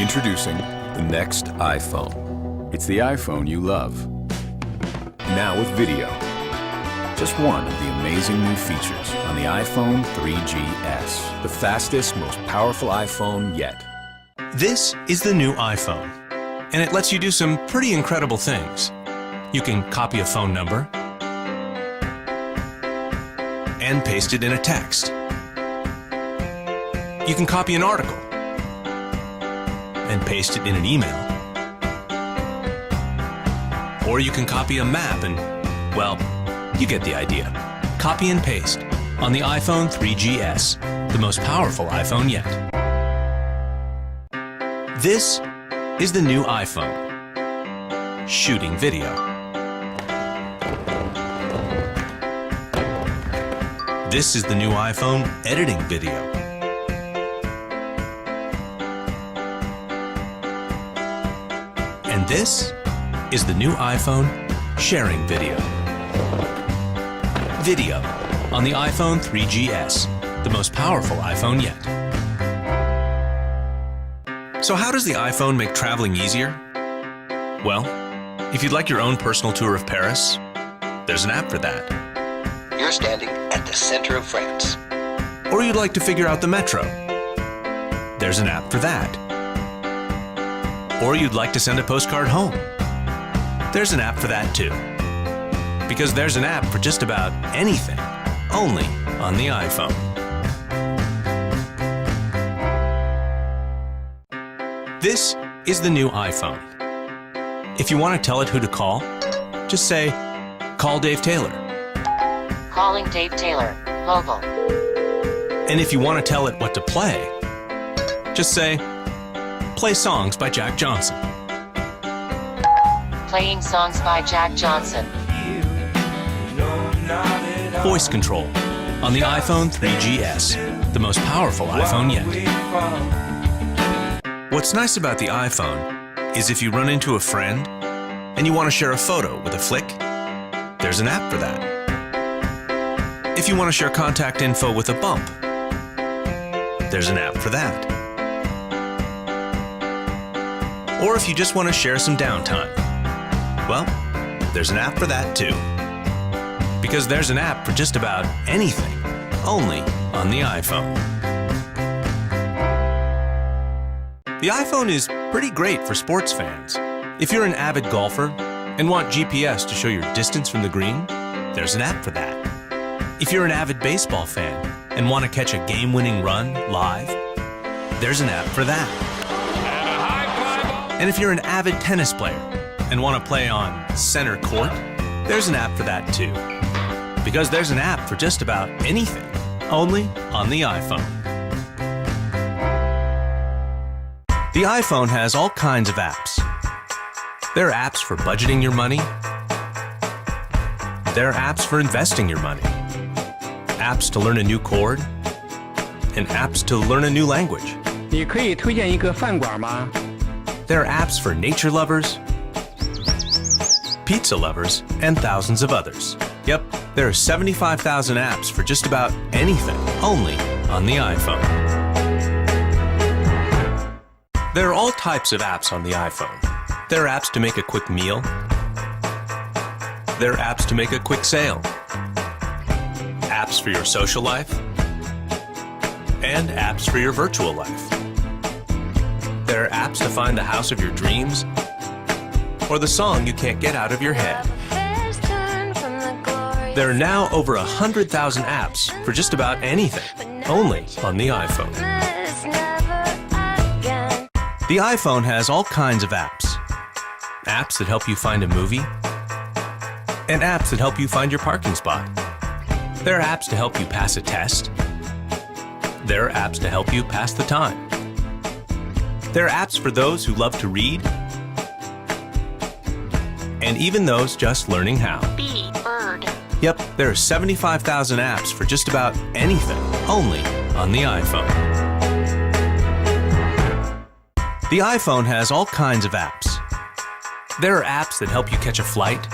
Introducing the next iPhone. It's the iPhone you love. Now with video. Just one of the amazing new features on the iPhone 3GS, the fastest, most powerful iPhone yet. This is the new iPhone, and it lets you do some pretty incredible things. You can copy a phone number and paste it in a text. You can copy an article and paste it in an email. Or you can copy a map and, well, you get the idea. Copy and paste on the iPhone 3GS, the most powerful iPhone yet. This is the new iPhone. Shooting video. This is the new iPhone editing video. And this is the new iPhone sharing video. Video on the iPhone 3GS, the most powerful iPhone yet. So how does the iPhone make traveling easier? Well, if you'd like your own personal tour of Paris, there's an app for that. You're standing at the center of France. Or you'd like to figure out the metro, there's an app for that. Or you'd like to send a postcard home, there's an app for that too. Because there's an app for just about anything, only on the iPhone. This is the new iPhone. If you want to tell it who to call, just say, "Call Dave Taylor." Calling Dave Taylor, mobile. And if you want to tell it what to play, just say, "Play songs by Jack Johnson." Playing songs by Jack Johnson. Voice control on the iPhone 3GS, the most powerful iPhone yet. What's nice about the iPhone is if you run into a friend and you want to share a photo with a flick, there's an app for that. If you want to share contact info with a bump, there's an app for that. Or if you just want to share some downtime, well, there's an app for that too. Because there's an app for just about anything, only on the iPhone. The iPhone is pretty great for sports fans. If you're an avid golfer and want GPS to show your distance from the green, there's an app for that. If you're an avid baseball fan and want to catch a game-winning run live, there's an app for that. And if you're an avid tennis player and want to play on center court, there's an app for that too. Because there's an app for just about anything, only on the iPhone. The iPhone has all kinds of apps. There are apps for budgeting your money. There are apps for investing your money. Apps to learn a new chord. And apps to learn a new language. 你可以推荐一个饭馆吗？ There are apps for nature lovers, pizza lovers, and thousands of others. Yep, there are 75,000 apps for just about anything, only on the iPhone. There are all types of apps on the iPhone. There are apps to make a quick meal. There are apps to make a quick sale. Apps for your social life. And apps for your virtual life. There are apps to find the house of your dreams or the song you can't get out of your head. There are now over 100,000 apps for just about anything, only on the iPhone. The iPhone has all kinds of apps. Apps that help you find a movie, and apps that help you find your parking spot. There are apps to help you pass a test. There are apps to help you pass the time. There are apps for those who love to read, and even those just learning how. B, bird. Yep, there are 75,000 apps for just about anything, only on the iPhone. The iPhone has all kinds of apps. There are apps that help you catch a flight.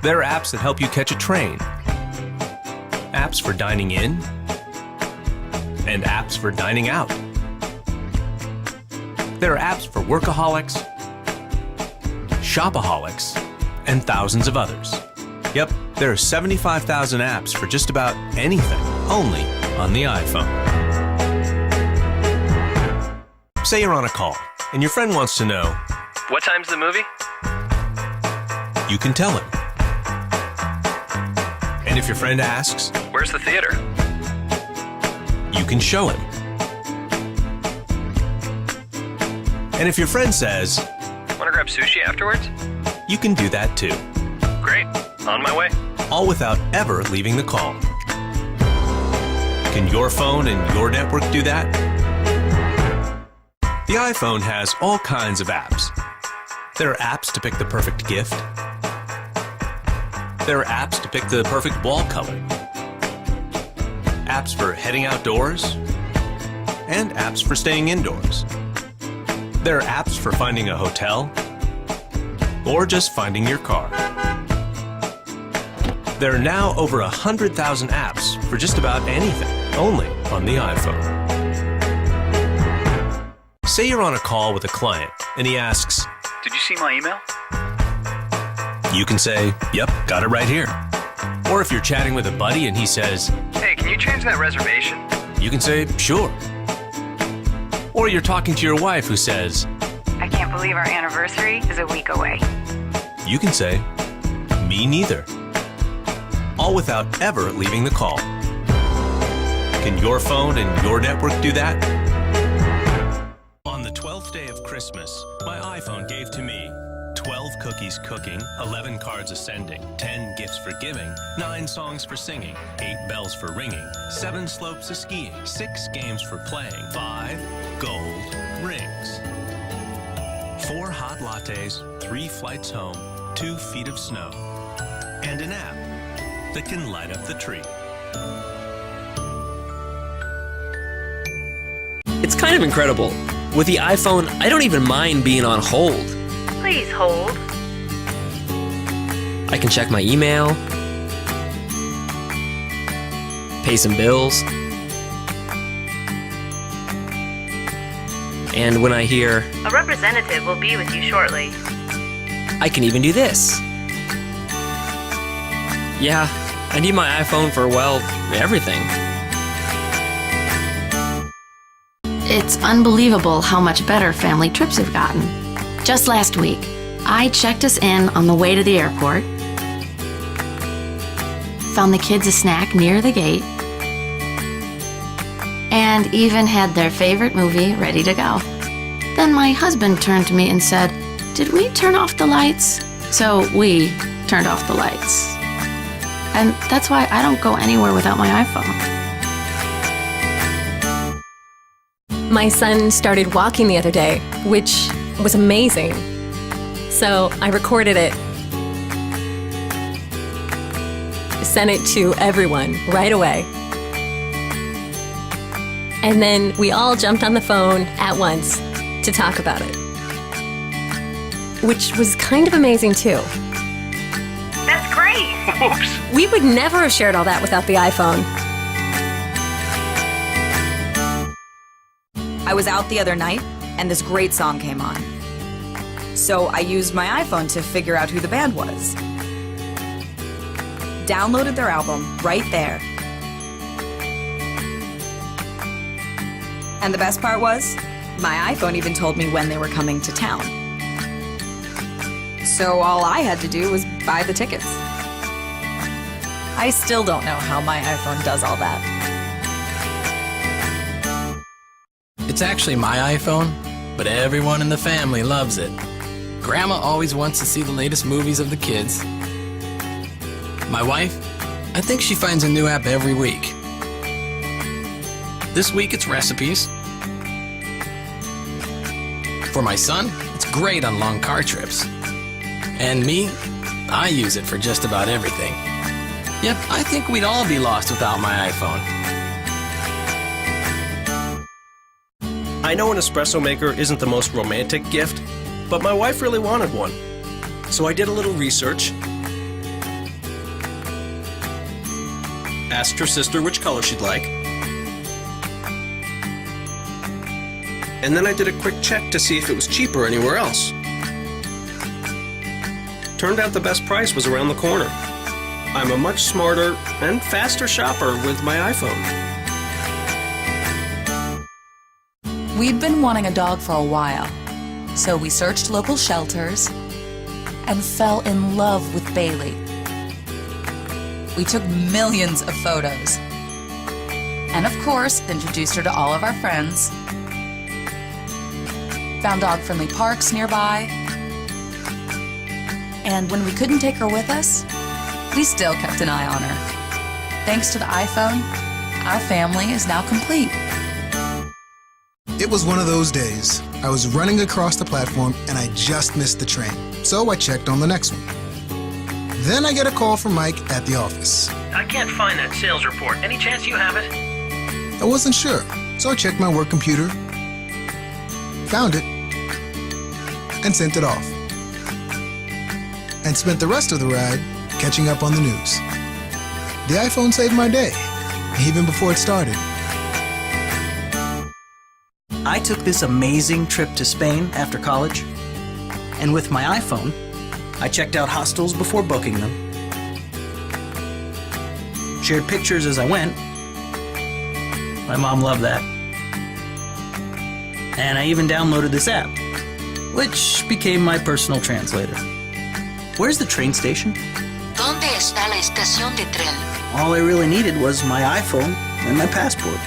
There are apps that help you catch a train. Apps for dining in. And apps for dining out. There are apps for workaholics, shopaholics, and thousands of others. Yep, there are 75,000 apps for just about anything, only on the iPhone. Say you're on a call, and your friend wants to know, What time's the movie? you can tell him. And if your friend asks, Where's the theater? you can show him. And if your friend says, Wanna grab sushi afterwards? you can do that too. Great. On my way. All without ever leaving the call. Can your phone and your network do that? The iPhone has all kinds of apps. There are apps to pick the perfect gift. There are apps to pick the perfect wall color. Apps for heading outdoors. And apps for staying indoors. There are apps for finding a hotel. Or just finding your car. There are now over 100,000 apps for just about anything, only on the iPhone. Say you're on a call with a client and he asks, Did you see my email? you can say, yep, got it right here. Or if you're chatting with a buddy and he says, Hey, can you change that reservation? you can say, sure. Or you're talking to your wife who says, I can't believe our anniversary is a week away. you can say, me neither. All without ever leaving the call. Can your phone and your network do that? On the 12th day of Christmas, my iPhone gave to me 12 cookies cooking, 11 cards ascending, 10 gifts for giving, 9 songs for singing, 8 bells for ringing, 7 slopes of skiing, 6 games for playing, 5 gold rings, 4 hot lattes, 3 flights home, 2 feet of snow, and an app that can light up the tree. It's kind of incredible. With the iPhone, I don't even mind being on hold. Please hold. I can check my email, pay some bills, and when I hear, A representative will be with you shortly. I can even do this. Yeah, I need my iPhone for, well, everything. It's unbelievable how much better family trips have gotten. Just last week, I checked us in on the way to the airport, found the kids a snack near the gate, and even had their favorite movie ready to go. Then my husband turned to me and said, "Did we turn off the lights?" So we turned off the lights. And that's why I don't go anywhere without my iPhone. My son started walking the other day, which was amazing. So I recorded it, sent it to everyone right away. And then we all jumped on the phone at once to talk about it, which was kind of amazing too. That's great. Oops. We would never have shared all that without the iPhone. I was out the other night, and this great song came on. So I used my iPhone to figure out who the band was. Downloaded their album right there. And the best part was, my iPhone even told me when they were coming to town. So all I had to do was buy the tickets. I still don't know how my iPhone does all that. It's actually my iPhone, but everyone in the family loves it. Grandma always wants to see the latest movies of the kids. My wife, I think she finds a new app every week. This week it's recipes. For my son, it's great on long car trips. And me, I use it for just about everything. Yep, I think we'd all be lost without my iPhone. I know an espresso maker isn't the most romantic gift, but my wife really wanted one. So I did a little research, asked her sister which color she'd like, and then I did a quick check to see if it was cheaper anywhere else. Turned out the best price was around the corner. I'm a much smarter and faster shopper with my iPhone. We'd been wanting a dog for a while, so we searched local shelters and fell in love with Bailey. We took millions of photos and, of course, introduced her to all of our friends, found dog-friendly parks nearby, and when we couldn't take her with us, we still kept an eye on her. Thanks to the iPhone, our family is now complete. It was one of those days. I was running across the platform and I just missed the train, so I checked on the next one. Then I get a call from Mike at the office. I can't find that sales report. Any chance you have it? I wasn't sure, so I checked my work computer, found it, and sent it off. And spent the rest of the ride catching up on the news. The iPhone saved my day, even before it started. I took this amazing trip to Spain after college, and with my iPhone, I checked out hostels before booking them, shared pictures as I went. My mom loved that. And I even downloaded this app, which became my personal translator. Where's the train station? ¿Dónde está la estación de tren? All I really needed was my iPhone and my passport.